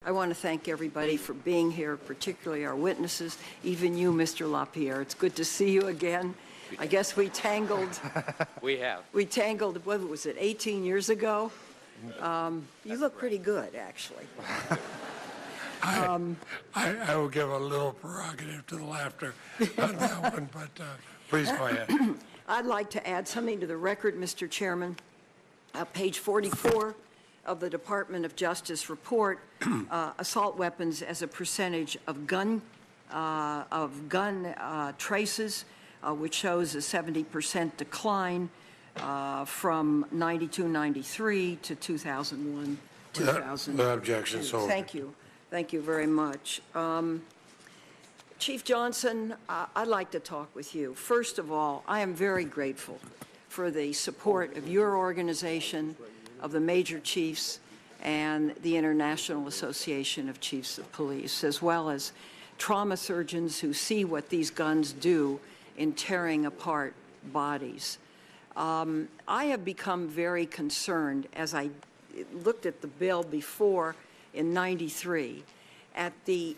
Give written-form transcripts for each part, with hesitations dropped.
I want to thank everybody for being here, particularly our witnesses, even you, Mr. LaPierre. It's good to see you again. I guess we tangled. We have. We tangled, what was it, 18 years ago? You look pretty good, actually. I will give a little prerogative to the laughter on that one, but please go ahead. I'd like to add something to the record, Mr. Chairman. Page 44 of the Department of Justice report, assault weapons as a percentage of gun traces, which shows a 70% decline from 92-93 to 2001, 2000. Without objection, so. Thank you. Thank you very much. Chief Johnson, I'd like to talk with you. First of all, I am very grateful for the support of your organization, of the Major Chiefs, and the International Association of Chiefs of Police, as well as trauma surgeons who see what these guns do in tearing apart bodies. I have become very concerned as I looked at the bill before in '93 at the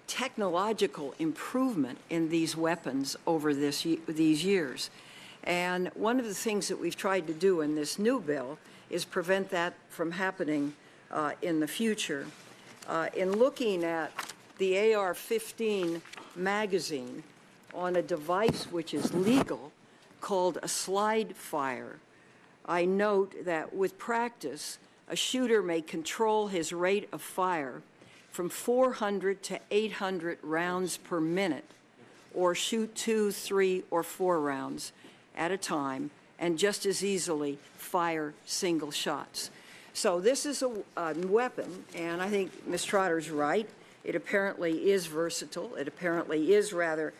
technological improvement in these weapons over these years. And one of the things that we've tried to do in this new bill is prevent that from happening in the future. In looking at the AR-15 magazine on a device which is legal called a slide fire, I note that with practice, a shooter may control his rate of fire from 400 to 800 rounds per minute, or shoot 2, 3, or 4 rounds at a time, and just as easily fire single shots. So this is a weapon, and I think Ms. Trotter's right. It apparently is versatile. It apparently is rather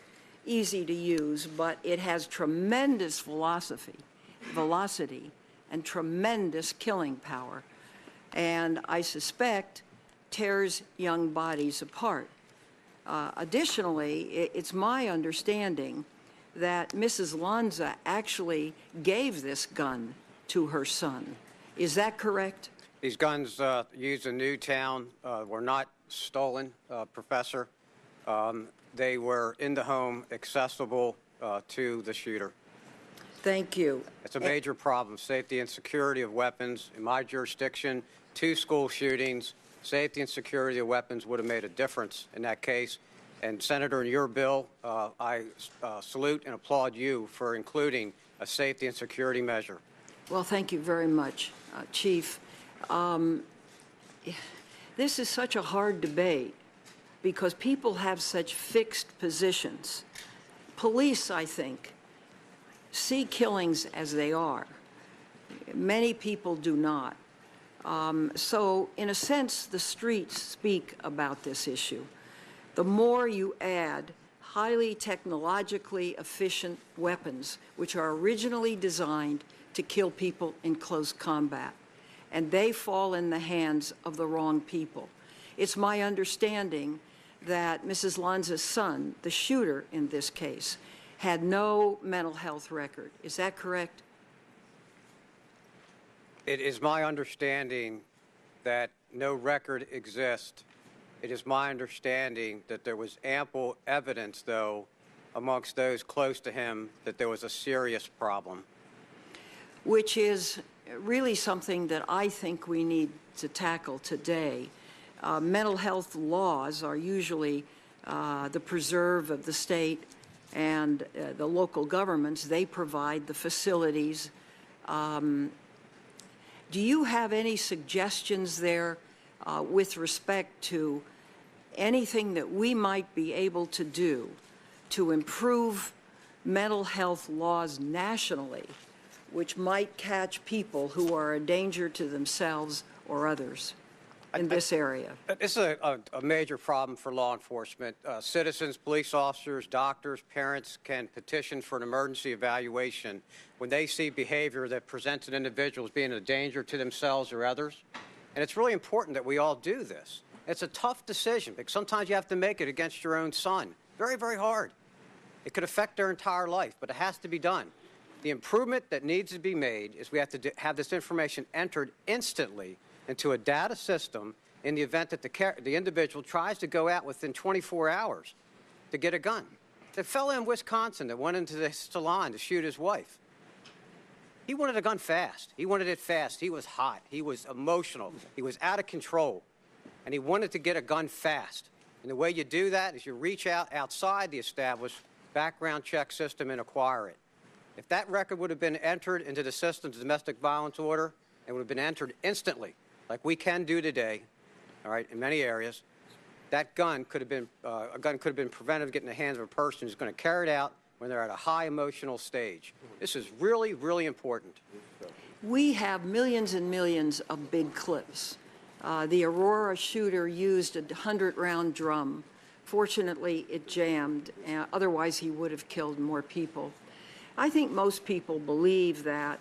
easy to use, but it has tremendous velocity, and tremendous killing power, and I suspect tears young bodies apart. Additionally, it's my understanding that Mrs. Lanza actually gave this gun to her son. Is that correct? These guns used in Newtown were not stolen, Professor. They were in the home, accessible to the shooter. Thank you. It's a major problem, safety and security of weapons. In my jurisdiction, 2 school shootings, safety and security of weapons would have made a difference in that case. And Senator, in your bill, I salute and applaud you for including a safety and security measure. Well, thank you very much, Chief. This is such a hard debate because people have such fixed positions. Police, I think, see killings as they are. Many people do not. So, in a sense, the streets speak about this issue. The more you add highly technologically efficient weapons, which are originally designed to kill people in close combat, and they fall in the hands of the wrong people. It's my understanding that Mrs. Lanza's son, the shooter in this case, had no mental health record. Is that correct? It is my understanding that no record exists. It is my understanding that there was ample evidence, though, amongst those close to him that there was a serious problem. Which is really something that I think we need to tackle today. Mental health laws are usually the preserve of the state and the local governments. They provide the facilities. Do you have any suggestions there with respect to anything that we might be able to do to improve mental health laws nationally, which might catch people who are a danger to themselves or others in this area? This is a major problem for law enforcement. Citizens, police officers, doctors, parents can petition for an emergency evaluation when they see behavior that presents an individual as being a danger to themselves or others. And it's really important that we all do this. It's a tough decision because sometimes you have to make it against your own son. Very, very hard. It could affect their entire life, but it has to be done. The improvement that needs to be made is we have to have this information entered instantly into a data system in the event that the individual tries to go out within 24 hours to get a gun. The fellow in Wisconsin that went into the salon to shoot his wife, he wanted a gun fast. He wanted it fast. He was hot. He was emotional. He was out of control. And he wanted to get a gun fast. And the way you do that is you reach out outside the established background check system and acquire it. If that record would have been entered into the system's domestic violence order, it would have been entered instantly, like we can do today, all right, in many areas, that gun could have been, a gun could have been prevented getting in the hands of a person who's going to carry it out when they're at a high emotional stage. This is really, really important. We have millions and millions of big clips. The Aurora shooter used a 100-round drum. Fortunately, it jammed. Otherwise, he would have killed more people. I think most people believe that,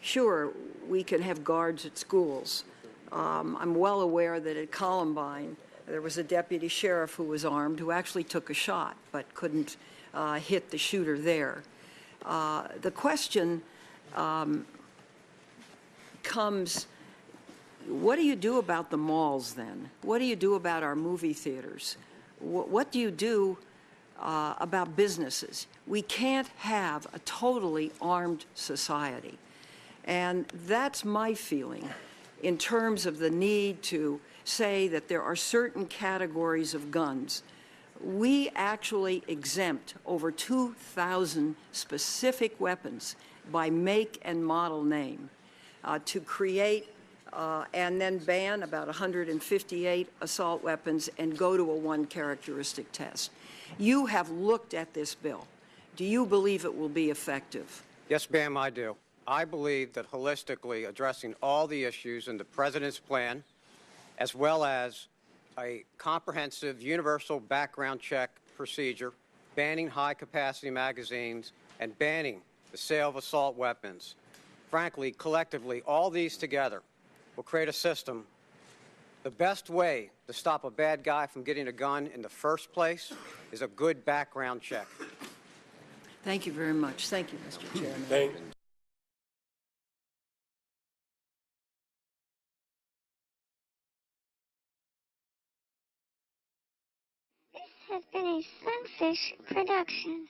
sure, we can have guards at schools. I'm well aware that at Columbine, there was a deputy sheriff who was armed who actually took a shot but couldn't hit the shooter there. The question comes, what do you do about the malls then? What do you do about our movie theaters? What do you do about businesses? We can't have a totally armed society. And that's my feeling in terms of the need to say that there are certain categories of guns. We actually exempt over 2,000 specific weapons by make and model name to create and then ban about 158 assault weapons and go to a one characteristic test. You have looked at this bill. Do you believe it will be effective? Yes, ma'am, I do. I believe that holistically addressing all the issues in the President's plan, as well as a comprehensive universal background check procedure, banning high-capacity magazines, and banning the sale of assault weapons. Frankly, collectively, all these together will create a system. The best way to stop a bad guy from getting a gun in the first place is a good background check. Thank you very much. Thank you, Mr. Chairman. This has been a Sunfish production.